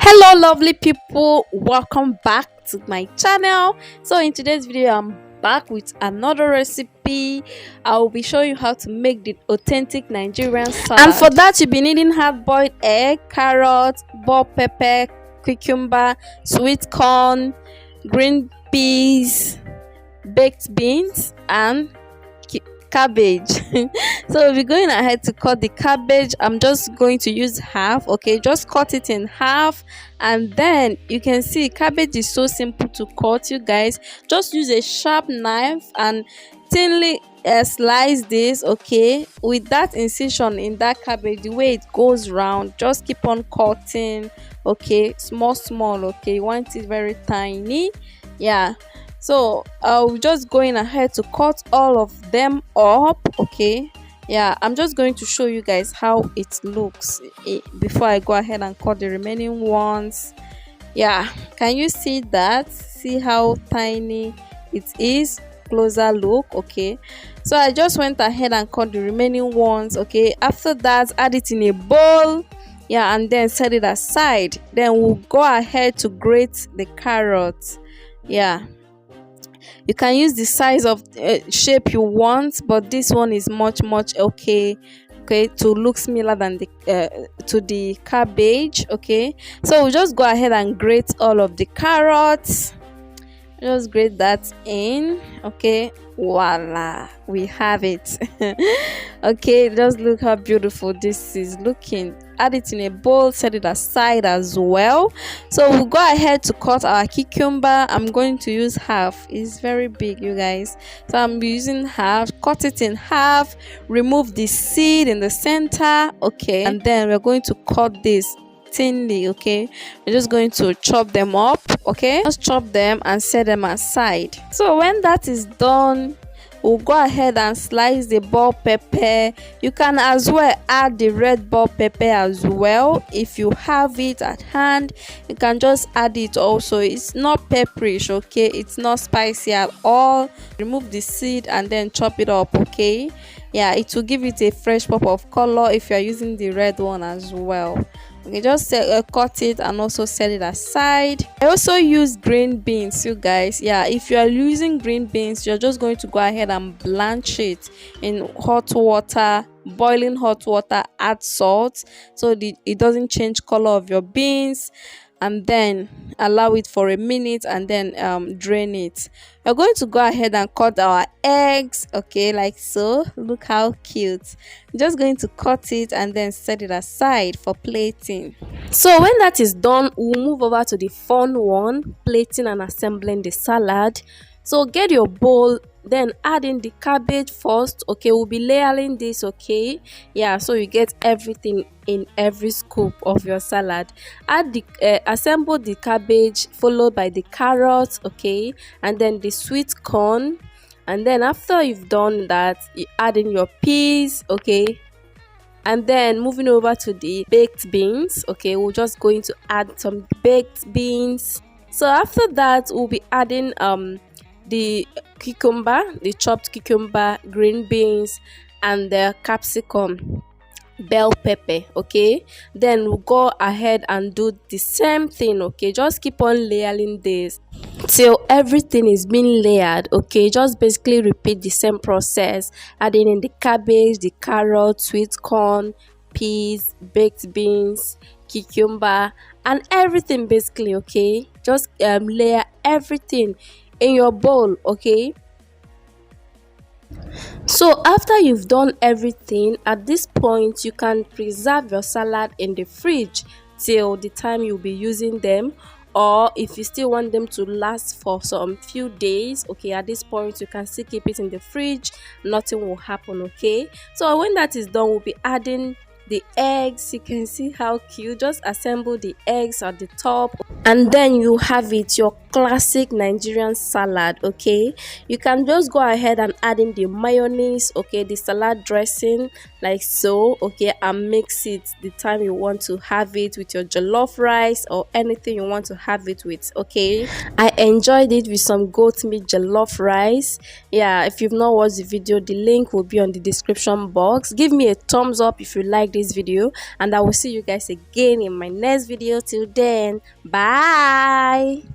Hello lovely people, welcome back to my channel. So in today's video I'm back with another recipe. I will be showing you how to make the authentic Nigerian salad, and for that you'll be needing hard-boiled egg, carrot, bell pepper, cucumber, sweet corn, green peas, baked beans, and cabbage. So we'll be going ahead to cut the cabbage. I'm just going to use half. Okay, just cut it in half, and then you can see cabbage is so simple to cut, you guys. Just use a sharp knife and thinly slice this. Okay, with that incision in that cabbage, the way it goes round, just keep on cutting. Okay, small. Okay, you want it very tiny. Yeah, so we're just going ahead to cut all of them up. Okay, yeah, I'm just going to show you guys how it looks before I go ahead and cut the remaining ones. Yeah, can you see that? See how tiny it is? Closer look. Okay, so I just went ahead and cut the remaining ones. Okay, after that add it in a bowl. Yeah, and then set it aside. Then we'll go ahead to grate the carrots. Yeah, you can use the size of shape you want, but this one is much okay to look similar than the to the cabbage. Okay, so we'll just go ahead and grate all of the carrots. Just grate that in. Okay, voila, we have it. Okay, just look how beautiful this is looking. Add it in a bowl, set it aside as well. So we'll go ahead to cut our cucumber. I'm going to use half. It's very big, you guys, so I'm using half. Cut it in half, remove the seed in the center. Okay, and then we're going to cut this thinly. Okay, we're just going to chop them up. Okay, just chop them and set them aside. So when that is done, we'll go ahead and slice the bell pepper. You can as well add the red bell pepper as well. If you have it at hand, you can just add it also. It's not pepperish. Okay, it's not spicy at all. Remove the seed and then chop it up. Okay, yeah, it will give it a fresh pop of color if you're using the red one as well. Okay, just cut it and also set it aside. I also use green beans, you guys. Yeah, if you are using green beans, you're just going to go ahead and blanch it in hot water, boiling hot water. Add salt so it doesn't change color of your beans, and then allow it for a minute and then drain it. We're going to go ahead and cut our eggs. Okay, like so. Look how cute. I'm just going to cut it and then set it aside for plating. So when that is done, we'll move over to the fun one, plating and assembling the salad. So get your bowl, then add in the cabbage first. Okay, we'll be layering this. Okay, yeah, so you get everything in every scoop of your salad. Add the assemble the cabbage, followed by the carrots. Okay, and then the sweet corn, and then after you've done that, you add in your peas. Okay, and then moving over to the baked beans. Okay, we're just going to add some baked beans. So after that, we'll be adding the cucumber, the chopped cucumber, green beans, and the capsicum, bell pepper. Okay, then we'll go ahead and do the same thing. Okay, just keep on layering this till everything is being layered. Okay, just basically repeat the same process, adding in the cabbage, the carrot, sweet corn, peas, baked beans, cucumber, and everything basically. Okay, just layer everything in your bowl. Okay, so after you've done everything, at this point you can preserve your salad in the fridge till the time you'll be using them, or if you still want them to last for some few days, okay, at this point you can still keep it in the fridge, nothing will happen. Okay, so when that is done, we'll be adding the eggs. You can see how cute. Just assemble the eggs at the top, and then you have it, your classic Nigerian salad. Okay, you can just go ahead and add in the mayonnaise, okay, the salad dressing like so, okay, and mix it the time you want to have it with your jollof rice or anything you want to have it with. Okay, I enjoyed it with some goat meat jollof rice. Yeah, if you've not watched the video, the link will be on the description box. Give me a thumbs up if you like this video, and I will see you guys again in my next video. Till then, bye.